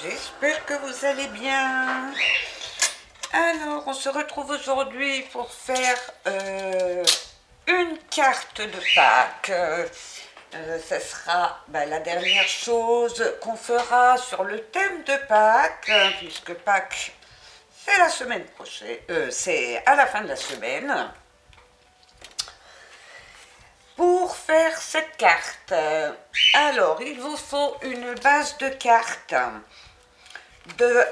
j'espère que vous allez bien. Alors, on se retrouve aujourd'hui pour faire une carte de Pâques. Ce sera la dernière chose qu'on fera sur le thème de Pâques, puisque Pâques, c'est la semaine prochaine, c'est à la fin de la semaine. Pour faire cette carte, alors il vous faut une base de cartes de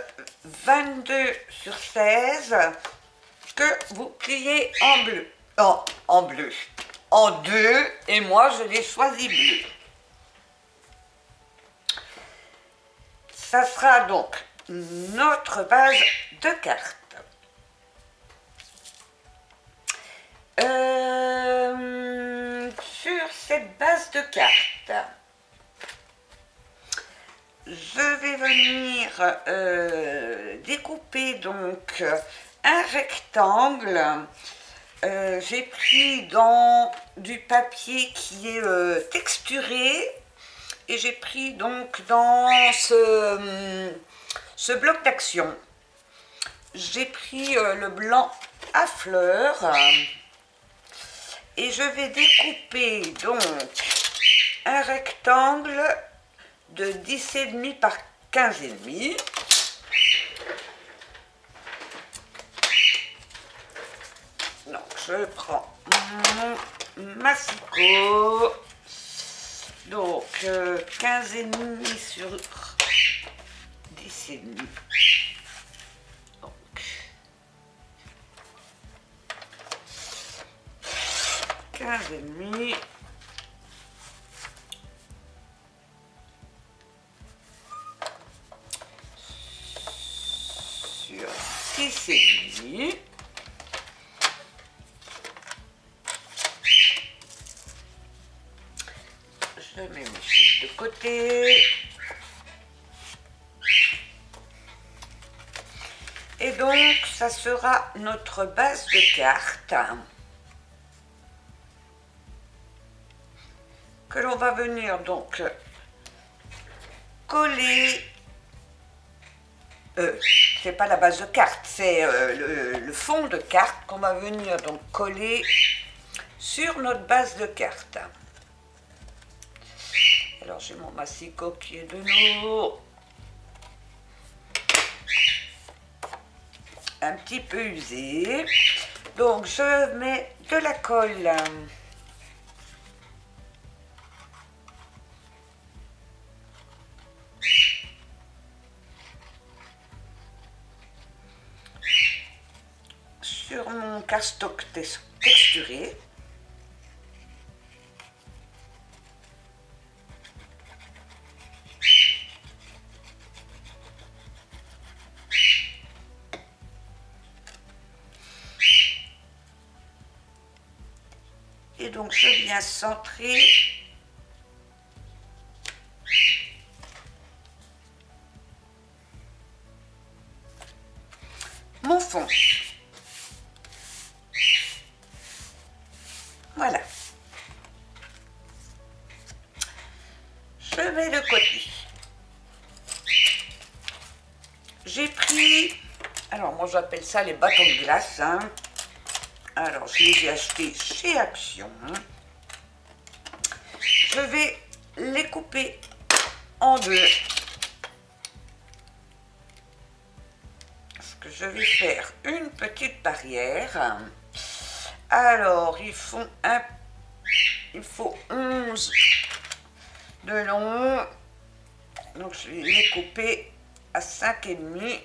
22 sur 16 que vous pliez en bleu, en deux, et moi je l'ai choisi bleu. Ça sera donc notre base de cartes. Sur cette base de cartes, je vais venir découper donc un rectangle. J'ai pris dans du papier qui est texturé et j'ai pris donc dans ce bloc d'action. J'ai pris le blanc à fleurs. Et je vais découper donc un rectangle de 10,5 par 15,5. Donc je prends mon massicot. Donc 15,5 sur 10,5. Donc 15,5 sur 6,5. Je mets mes chiffres de côté. Et donc, ça sera notre base de cartes que l'on va venir donc coller. C'est pas la base de carte, c'est le fond de carte qu'on va venir donc coller sur notre base de carte. Alors j'ai mon massicot qui est de nouveau un petit peu usé. Donc je mets de la colle sur mon cardstock texturé. Et donc je viens centrer mon fond. Voilà. Je mets de côté. J'ai pris, alors moi j'appelle ça les bâtons de glace, hein. Alors je les ai achetés chez Action. Je vais les couper en deux. Parce que je vais faire une petite barrière. Alors, il faut 11 de long. Donc, je vais les couper à 5,5.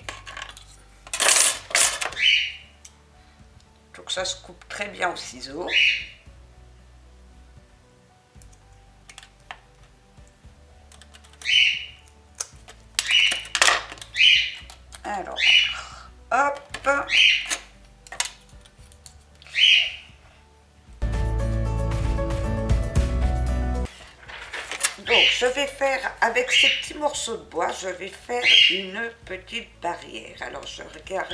Donc, ça se coupe très bien au ciseau. Alors, hop. Donc, je vais faire, avec ces petits morceaux de bois, je vais faire une petite barrière. Alors, je regarde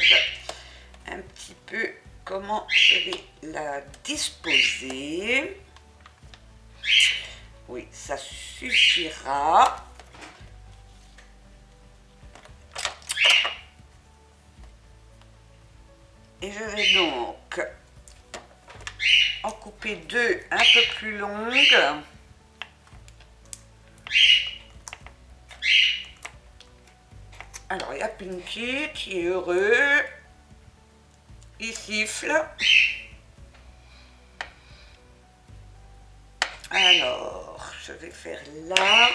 un petit peu comment je vais la disposer. Oui, ça suffira. Et je vais donc en couper deux un peu plus longues. Alors, il y a Pinky qui est heureux. Il siffle. Alors, je vais faire là.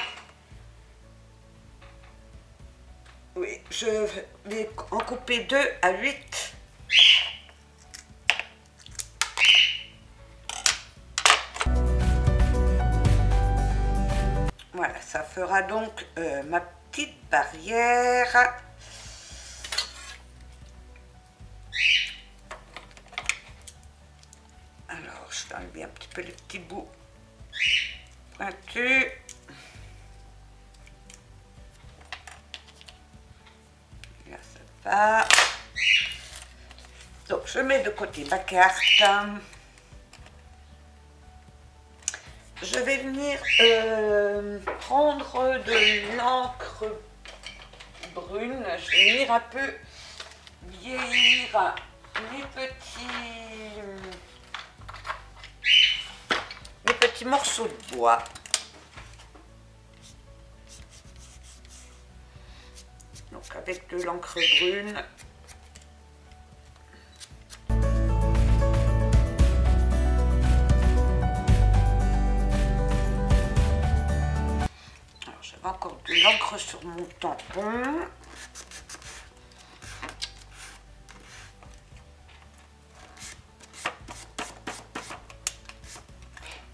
Oui, je vais en couper 2 à 8. Voilà, ça fera donc ma petite barrière. Alors, je vais enlever un petit peu les petits bouts pointus. Là, ça va. Donc, je mets de côté ma carte. Je vais venir prendre de l'encre brune. Je vais venir un peu vieillir les petits morceaux de bois. Donc avec de l'encre brune. Alors j'avais encore de l'encre sur mon tampon.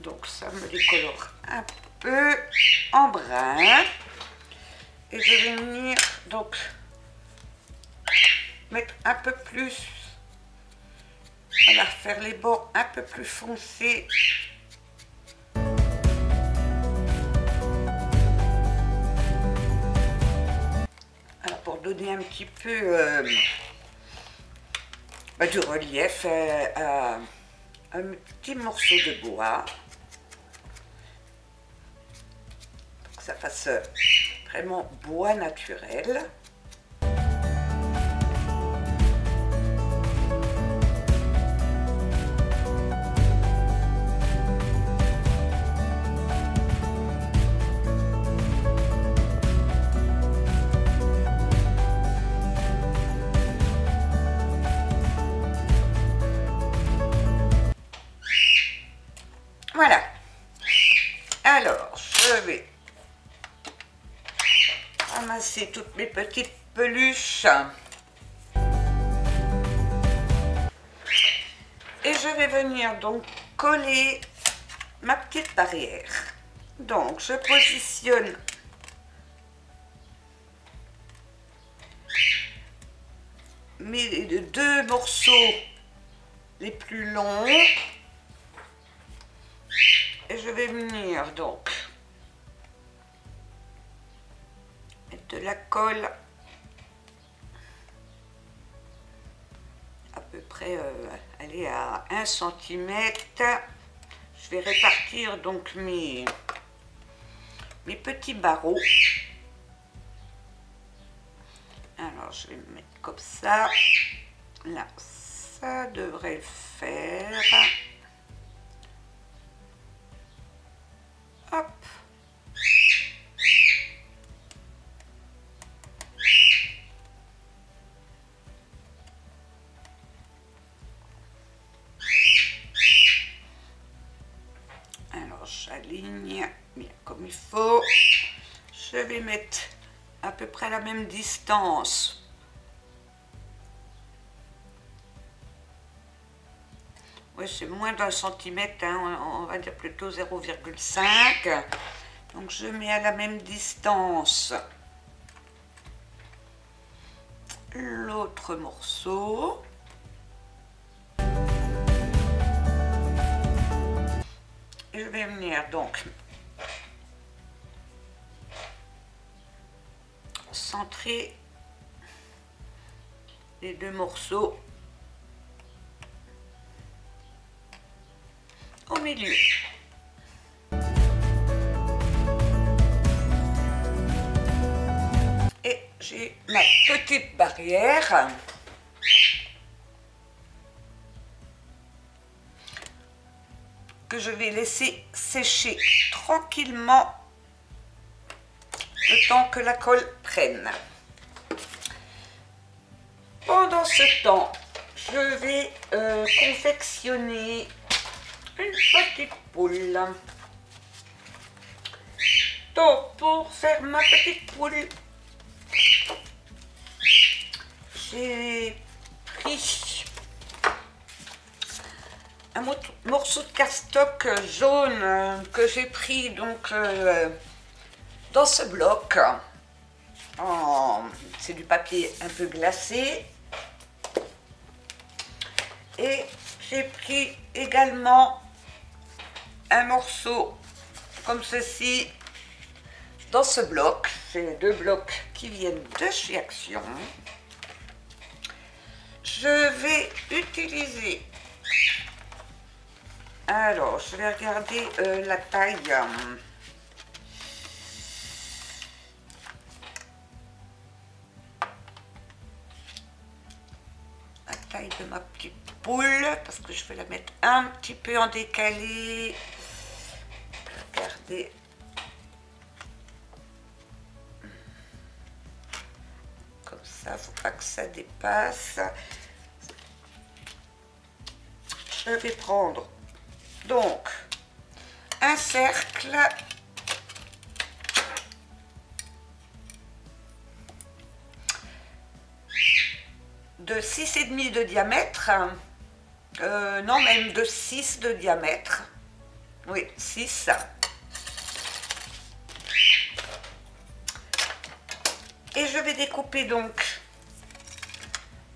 Donc ça me décolore un peu en brun. Et je vais venir donc mettre un peu plus, voilà, faire les bords un peu plus foncés. Alors pour donner un petit peu du relief à un petit morceau de bois. Pour que ça fasse vraiment bois naturel. Voilà. Alors, je vais ramasser toutes mes petites peluches et je vais venir donc coller ma petite barrière. Donc je positionne mes deux morceaux les plus longs et je vais venir donc de la colle à peu près aller à 1 cm. Je vais répartir donc mes petits barreaux. Alors je vais me mettre comme ça. Là, ça devrait le faire. Hop. J'aligne bien comme il faut. Je vais mettre à peu près la même distance. Oui, c'est moins d'un centimètre, hein, on va dire plutôt 0,5. Donc je mets à la même distance l'autre morceau. Je vais venir donc centrer les deux morceaux au milieu. Et j'ai ma petite barrière. que je vais laisser sécher tranquillement le temps que la colle prenne. Pendant ce temps, je vais confectionner une petite poule. Donc, pour faire ma petite poule, j'ai pris un morceau de cardstock jaune que j'ai pris donc dans ce bloc. C'est du papier un peu glacé. Et j'ai pris également un morceau comme ceci dans ce bloc. C'est les deux blocs qui viennent de chez Action. Je vais utiliser, alors je vais regarder la taille. La taille de ma petite poule, parce que je vais la mettre un petit peu en décalé. Regardez. Comme ça, faut pas que ça dépasse. Je vais prendre donc un cercle de 6,5 de diamètre, non, même de 6 de diamètre, oui, 6. Et je vais découper donc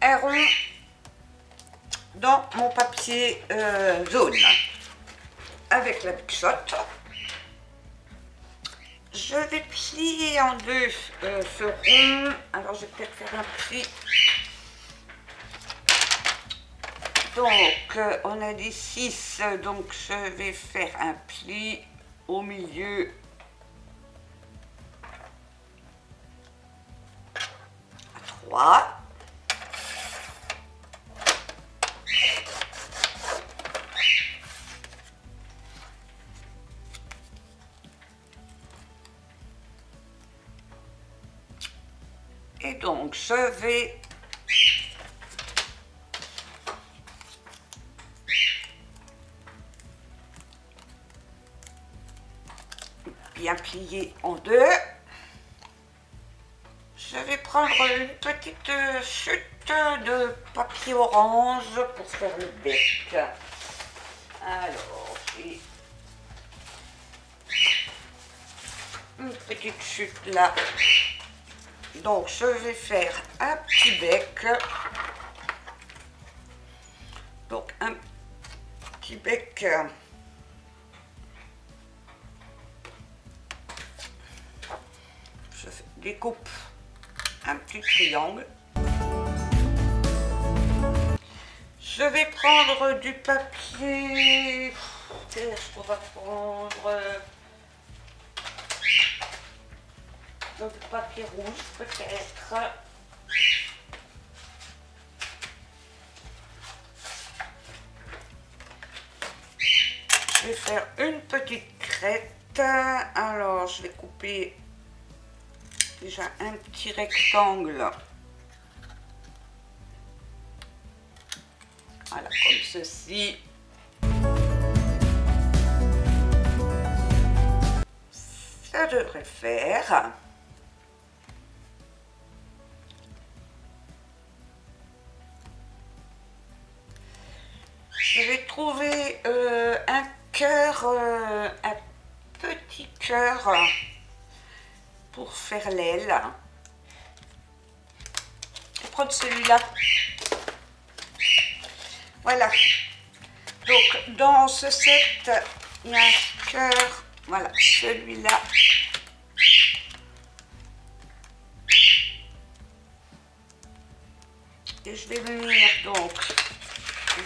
un rond dans mon papier jaune avec la Big Shot. Je vais plier en deux ce rond. Alors je vais peut-être faire un pli. Donc on a dit 6, donc je vais faire un pli au milieu à 3. Et donc je vais bien plier en deux. Je vais prendre une petite chute de papier orange pour faire le bec. Alors, j'ai une petite chute là. Donc, je vais faire un petit bec. Donc, un petit bec. Je découpe un petit triangle. Je vais prendre du papier. Qu'est-ce qu'on va prendre? Du papier rouge peut-être. Je vais faire une petite crête. Alors je vais couper déjà un petit rectangle. Voilà, comme ceci. Ça devrait faire. Je vais trouver un cœur, un petit cœur pour faire l'aile. Je vais prendre celui-là. Voilà. Donc dans ce set, il y a un cœur. Voilà, celui-là. Et je vais venir donc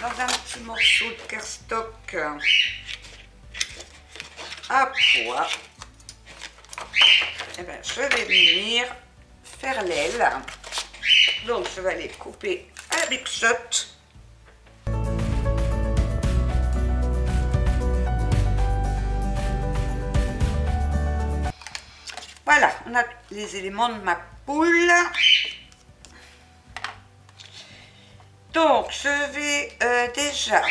dans un petit morceau de cardstock à pois. Et bien, je vais venir faire l'aile. Donc, je vais aller couper à la Big Shot. Voilà, on a les éléments de ma poule. Donc, je vais déjà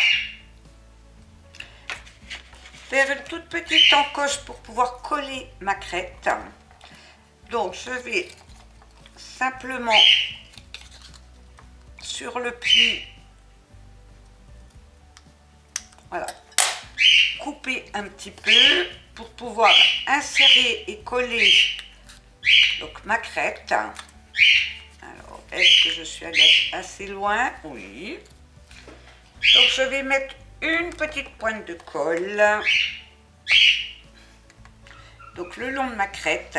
faire une toute petite encoche pour pouvoir coller ma crête. Donc, je vais simplement sur le pli, voilà, couper un petit peu pour pouvoir insérer et coller donc ma crête. Alors, est-ce que je suis assez loin? Oui. Donc, je vais mettre une petite pointe de colle donc le long de ma crête.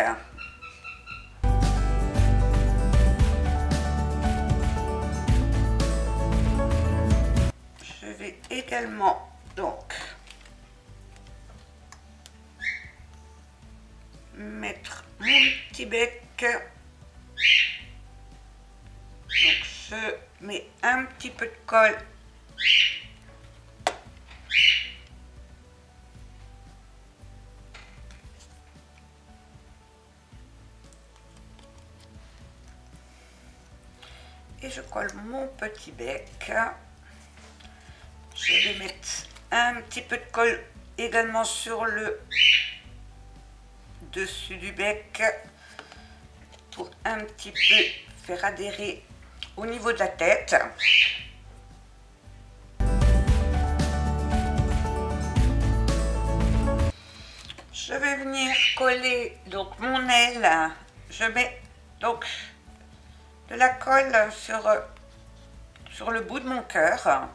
Je vais également donc mettre mon petit bec. Donc je mets un petit peu de colle et je colle mon petit bec. Je vais mettre un petit peu de colle également sur le dessus du bec pour un petit peu faire adhérer au niveau de la tête. Je vais venir coller donc mon aile. Je mets donc de la colle sur le bout de mon cœur.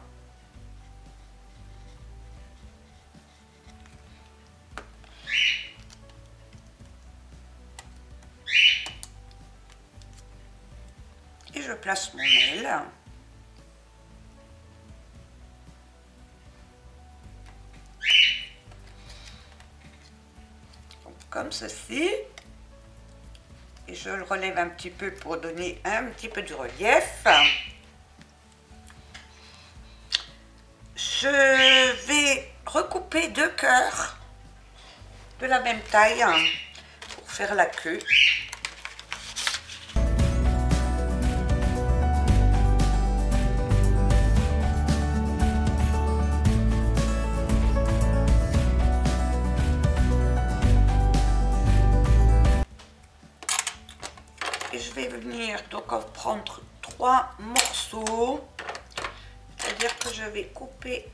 Et je place mon aile. Donc, comme ceci. Et je le relève un petit peu pour donner un petit peu de relief. Je vais recouper 2 cœurs de la même taille pour faire la queue. Et je vais venir donc en prendre 3 morceaux, c'est-à-dire que je vais couper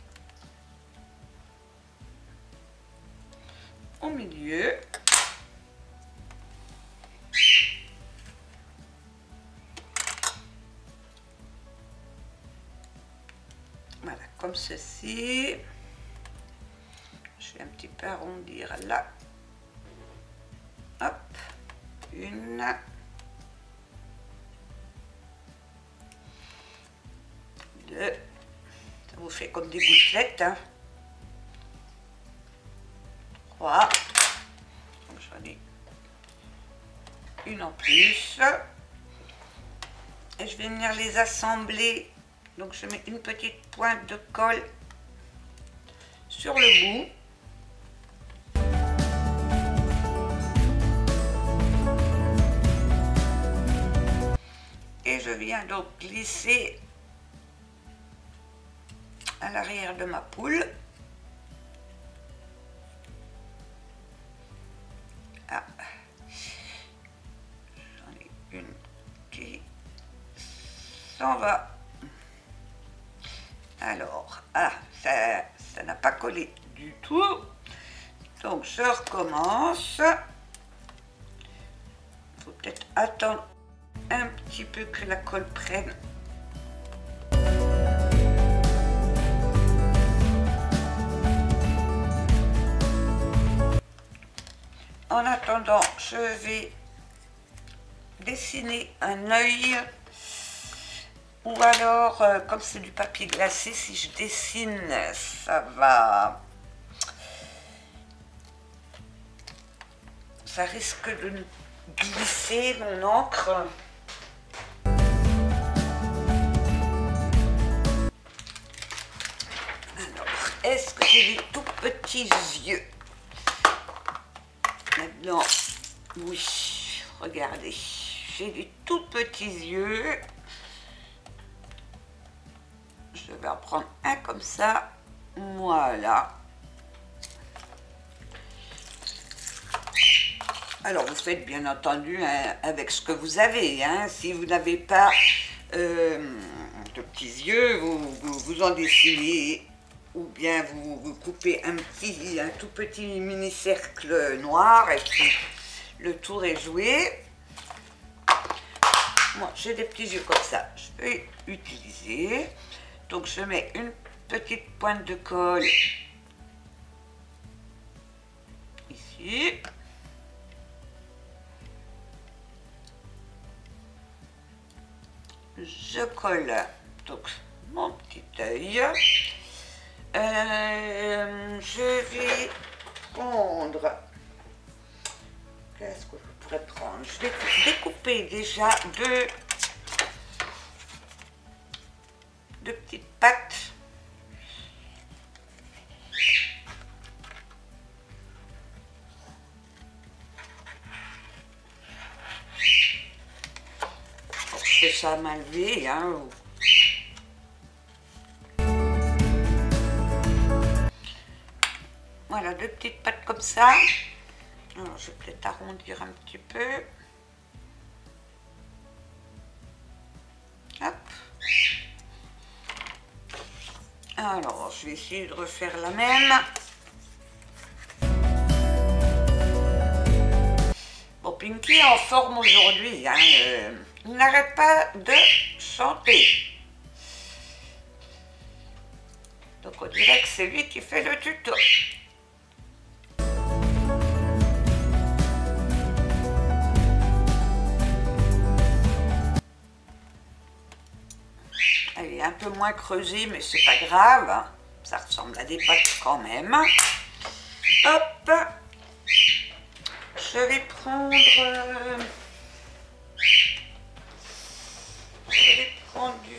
au milieu. Voilà, comme ceci. Je vais un petit peu arrondir là. Hop, une. 2, ça vous fait comme des gouttelettes, hein. 3, donc j'en ai une en plus, et je vais venir les assembler. Donc je mets une petite pointe de colle sur le bout. Et je viens donc glisser à l'arrière de ma poule. Ah, j'en ai une qui s'en va. Alors, ah, ça n'a pas collé du tout. Donc je recommence. Il faut peut-être attendre un petit peu que la colle prenne. En attendant, je vais dessiner un œil, ou alors, comme c'est du papier glacé, si je dessine, ça risque de glisser mon encre. Alors, est-ce que j'ai des tout petits yeux? Maintenant, Oui, regardez, j'ai des tout petits yeux. Je vais en prendre un comme ça. Voilà. Alors, vous faites bien entendu hein, avec ce que vous avez. Hein. Si vous n'avez pas de petits yeux, vous en dessinez. Ou bien vous coupez un tout petit mini-cercle noir et puis le tour est joué. Moi, j'ai des petits yeux comme ça. Je vais utiliser. Donc, je mets une petite pointe de colle ici. Je colle donc mon petit œil. Je vais prendre. Qu'est-ce que je pourrais prendre? Je vais découper déjà deux petites pattes. Je fais ça à main levée, hein. Voilà, deux petites pattes comme ça. Alors, je vais peut-être arrondir un petit peu. Hop. Alors, je vais essayer de refaire la même. Bon, Pinky est en forme aujourd'hui. Hein, il n'arrête pas de chanter. Donc, on dirait que c'est lui qui fait le tuto. Elle est un peu moins creusée, mais c'est pas grave. Ça ressemble à des pâtes quand même. Hop. Je vais prendre... du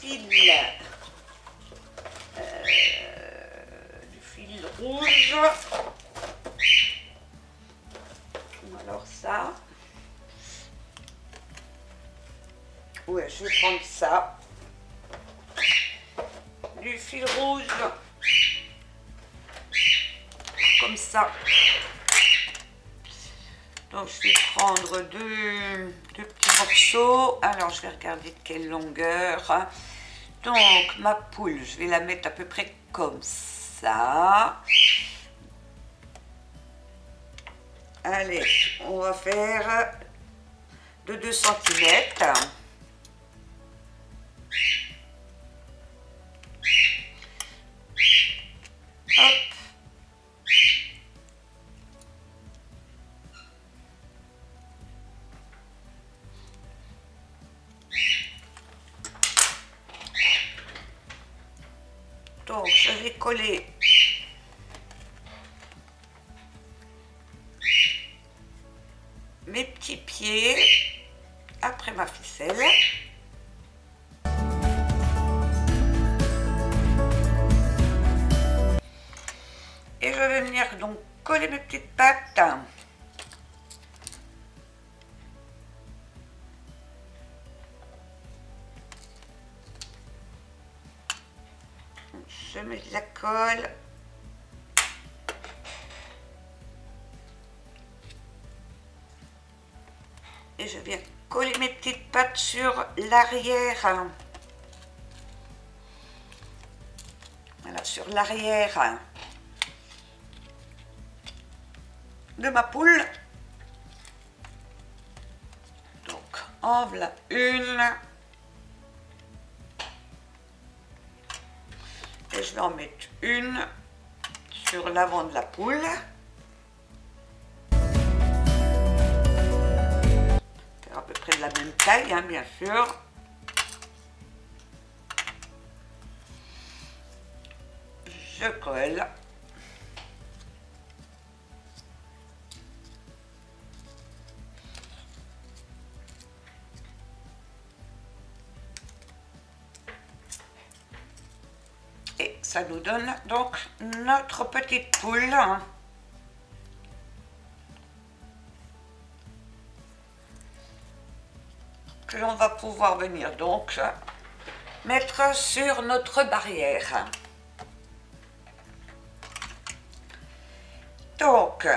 fil. Du fil rouge. Alors ça. Ouais, je vais prendre ça. Du fil rouge. Comme ça. Donc je vais prendre deux petits morceaux. Alors je vais regarder de quelle longueur. Donc ma poule, je vais la mettre à peu près comme ça. Allez, on va faire de 2 cm. Hop. Donc je vais coller mes petits pieds après ma ficelle. Et je vais venir donc coller mes petites pattes. Je mets de la colle. Et je viens coller mes petites pattes sur l'arrière. Voilà, sur l'arrière de ma poule. Donc, en voilà une. Et je vais en mettre une sur l'avant de la poule. Faire à peu près de la même taille, hein, bien sûr. Je colle. Et ça nous donne donc notre petite poule. que l'on va pouvoir venir donc mettre sur notre barrière. Donc,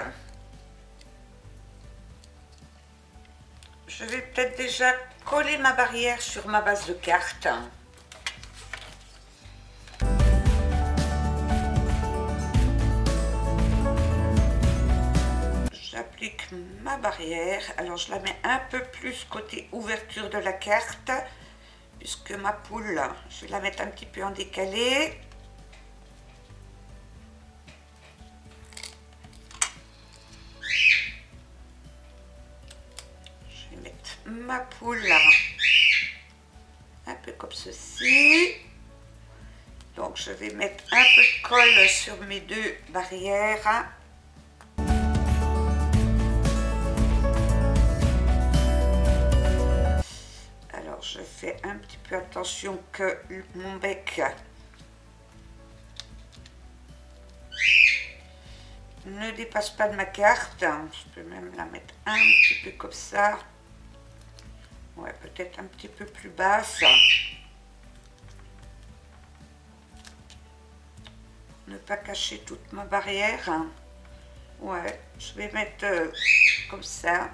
je vais peut-être déjà coller ma barrière sur ma base de cartes. J'applique ma barrière. Alors, je la mets un peu plus côté ouverture de la carte, puisque ma poule, je vais la mettre un petit peu en décalé. Ma poule un peu comme ceci. Donc je vais mettre un peu de colle sur mes deux barrières. Alors je fais un petit peu attention que mon bec ne dépasse pas de ma carte. Je peux même la mettre un petit peu comme ça. Ouais, peut-être un petit peu plus basse. Ne pas cacher toute ma barrière. Ouais, je vais mettre comme ça.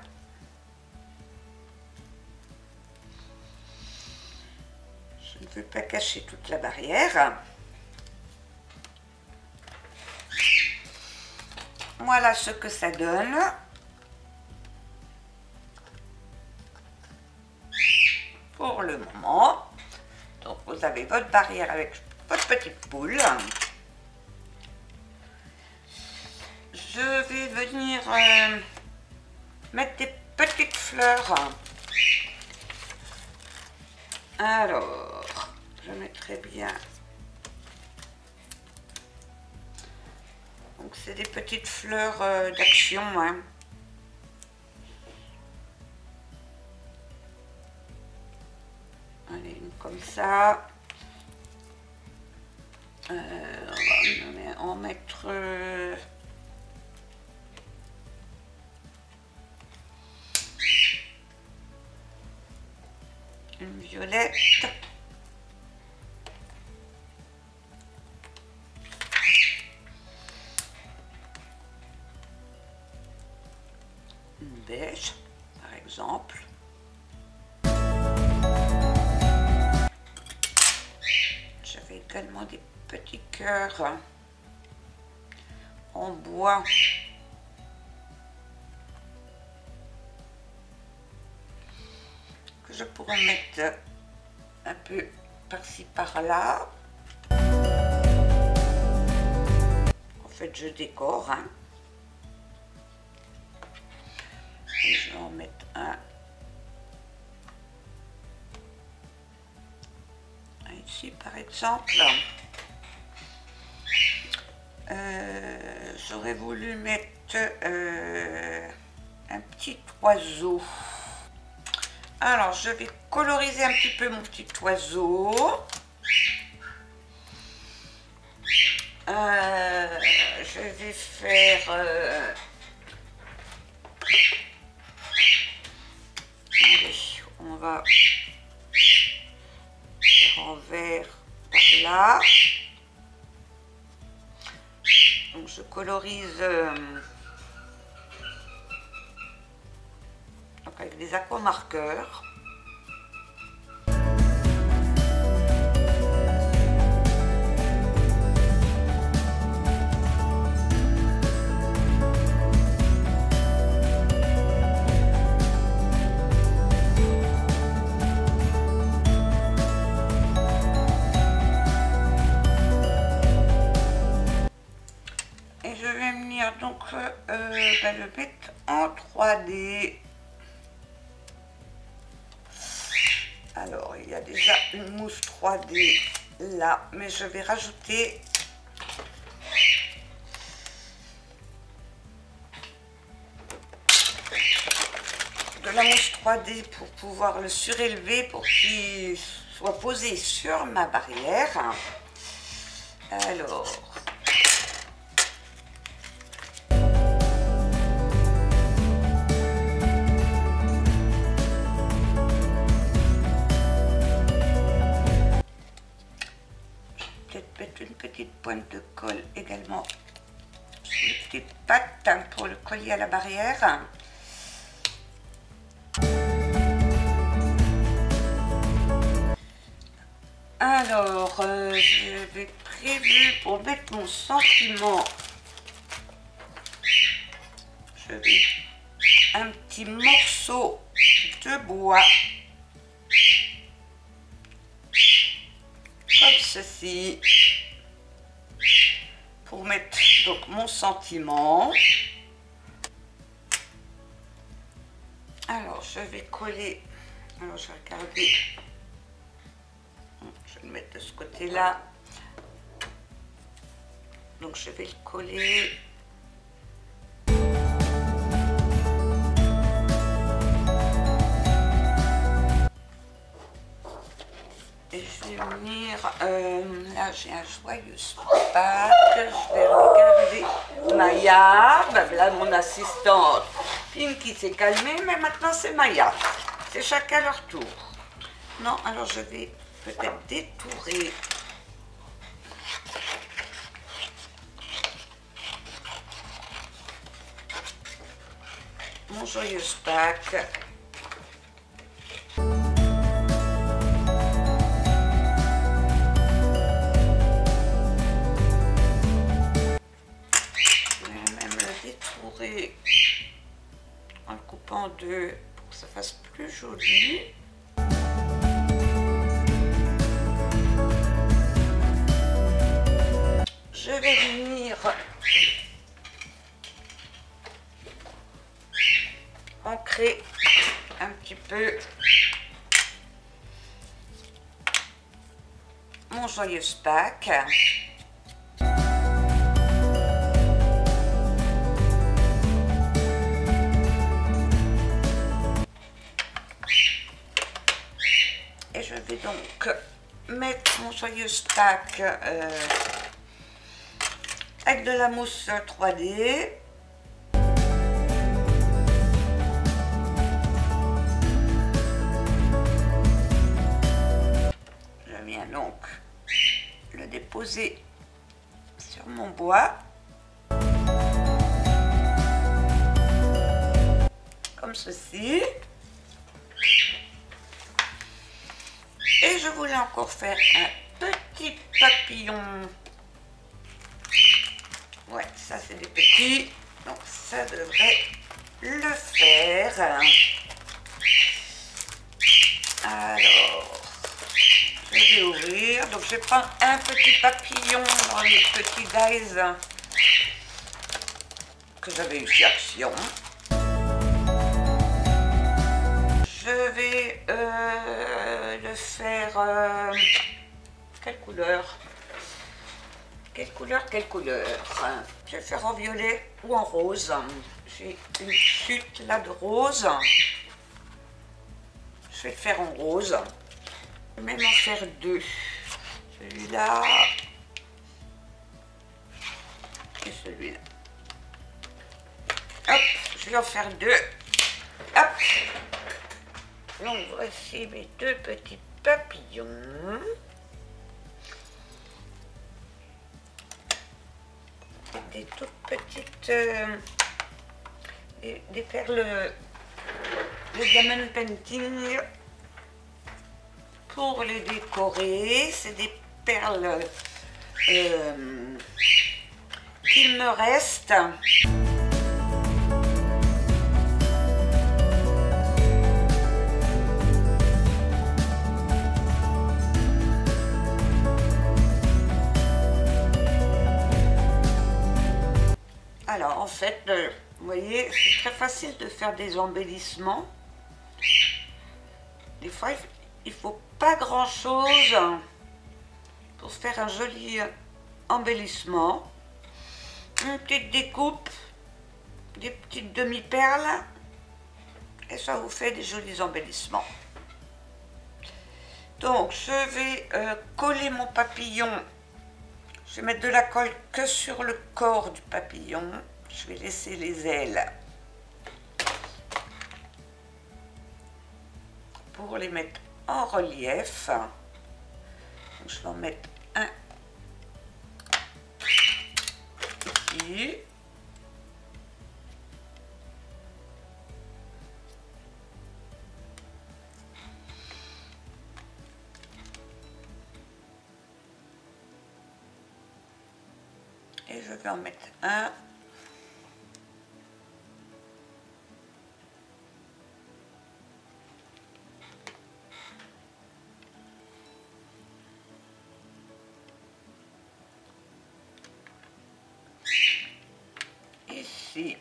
Je ne veux pas cacher toute la barrière. Voilà ce que ça donne. Pour le moment. Donc vous avez votre barrière avec votre petite poule. Je vais venir mettre des petites fleurs. Alors, je mettrai bien. Donc c'est des petites fleurs d'action, hein. Allez, une comme ça. On va en mettre une violette. Une beige, par exemple. J'avais également des petits cœurs en bois. Que je pourrais mettre un peu par-ci par-là. En fait, je décore. Hein. Et je vais en mettre un ici, par exemple. J'aurais voulu mettre un petit oiseau. Alors, je vais coloriser un petit peu mon petit oiseau. Je vais faire... allez, on va faire en vert par là. Donc, je colorise donc avec des aquamarqueurs. Donc le mettre en 3D. Alors il y a déjà une mousse 3D là, mais je vais rajouter de la mousse 3D pour pouvoir le surélever pour qu'il soit posé sur ma barrière. Alors pointe de colle également sur les petites pattes pour le collier à la barrière. Alors, j'avais prévu pour mettre mon sentiment, je vais un petit morceau de bois, comme ceci, pour mettre donc mon sentiment. Alors, je vais coller, alors je vais regarder. Je vais le mettre de ce côté-là. Donc je vais le coller. Et je vais venir, là j'ai un joyeux Pâques, je vais regarder Maya, ben là mon assistante Pinky s'est calmée, mais maintenant c'est Maya, c'est chacun leur tour. Non, alors je vais peut-être détourer mon joyeux Pâques. En le coupant en deux pour que ça fasse plus joli. Je vais venir ancrer un petit peu mon joyeux Pâques. Et je vais donc mettre mon joyeux Pâques avec de la mousse 3D. Je viens donc le déposer sur mon bois. Comme ceci. Et je voulais encore faire un petit papillon. Ouais, ça c'est des petits. Donc ça devrait le faire. Alors, je vais ouvrir. Donc je vais prendre un petit papillon dans les petits dies que j'avais eu chez Action. Je vais le faire... quelle couleur? Quelle couleur? Quelle couleur? Je vais le faire en violet ou en rose. J'ai une chute là de rose. Je vais le faire en rose. Je vais même en faire deux. Celui-là et celui-là. Hop, je vais en faire deux. Hop. Donc voici mes deux petits papillons. Des toutes petites des perles de diamond painting pour les décorer. C'est des perles qu'il me reste. Alors en fait, vous voyez, c'est très facile de faire des embellissements. Des fois, il ne faut pas grand chose pour faire un joli embellissement. Une petite découpe, des petites demi-perles, et ça vous fait des jolis embellissements. Donc je vais coller mon papillon. Je vais mettre de la colle que sur le corps du papillon. Je vais laisser les ailes pour les mettre en relief. Donc, je vais en mettre un ici. Et je vais en mettre un. Ici.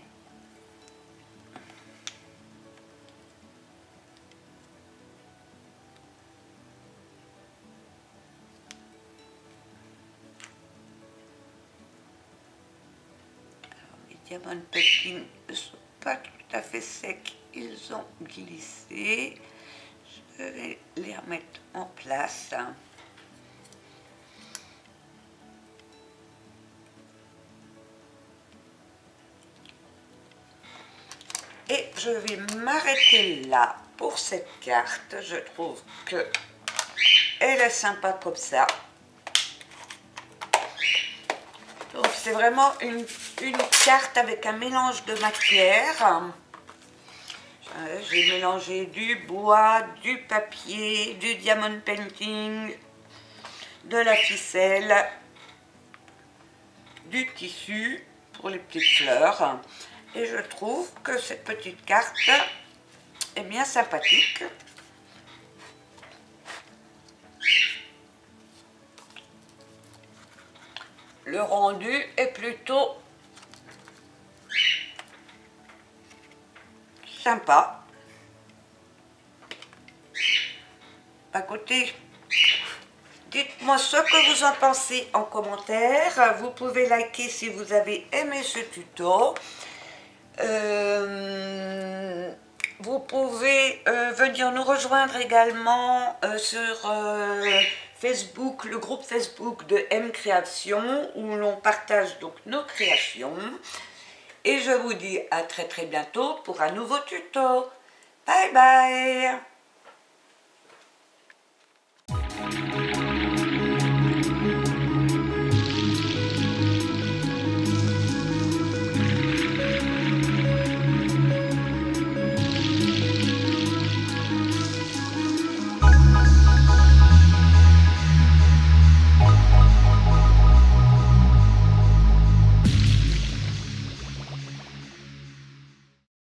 Les diamants pépines ne sont pas tout à fait secs, ils ont glissé. Je vais les remettre en place. Et je vais m'arrêter là pour cette carte. Je trouve que elle est sympa comme ça. Donc c'est vraiment une carte avec un mélange de matière. J'ai mélangé du bois, du papier, du diamond painting, de la ficelle, du tissu pour les petites fleurs. Et je trouve que cette petite carte est bien sympathique. Le rendu est plutôt sympa. À côté, dites-moi ce que vous en pensez en commentaire. Vous pouvez liker si vous avez aimé ce tuto. Vous pouvez venir nous rejoindre également sur Facebook, le groupe Facebook de M Création, où l'on partage donc nos créations. Et je vous dis à très bientôt pour un nouveau tuto. Bye bye!